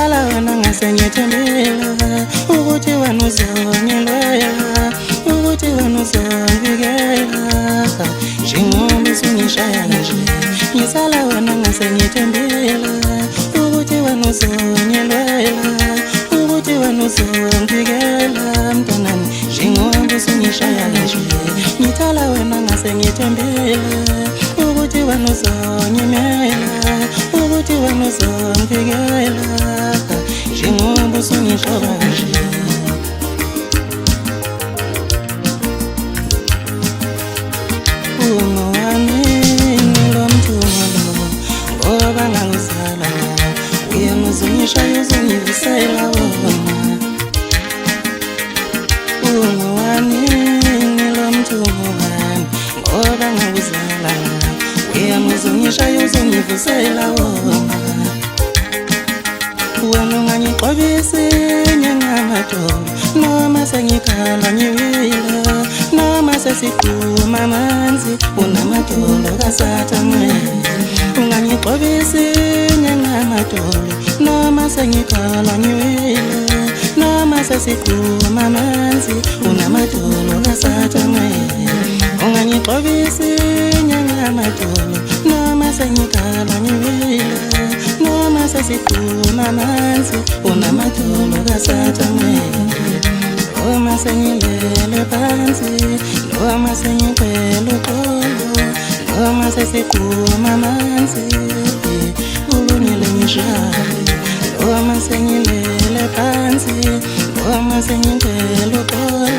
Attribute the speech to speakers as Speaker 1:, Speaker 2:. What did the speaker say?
Speaker 1: ngihlala wena ngase ngiyethembela ukuthi wena uzongilela, ukuthi wena uzongivikela njengoba usungishaya nje. Ngihlala wena ngase ngiyethembela ukuthi wena uzongilela, ukuthi wena uzongivikela mntanami njengoba usungishaya nje. Ngithala wena ngase ngiyethembela ukuthi wena uzongimela, ukuthi wena uzongivikela njengoba usungihloba nje. Ungowami lo mthungo lo ngoba ngangizala, uyangizungishaya uzungivisela wona. Ungowami lo mthungo wami ngoba ngangizala, uyangizungishaya uzungivusela wona. Wena ungangixolisi njengamadolo noma sengikhala ngiwila, noma sesiphuma amanzi unamadolo kaSathane. Ungangixolisi njengamadolo noma sengikhala ngiwila, noma sesiphuma amanzi unamadolo kaSathane. Ungangixolisi njengamadolo noma sengikhala ngiwila, noma sesiphuma amanzi unamadolo kaSathane. Noma sengilele phansi, noma sengicela uxolo, noma sesiphuma amanzi ulungile ngishaya. Noma sengilele phansi, noma sengicela uxolo,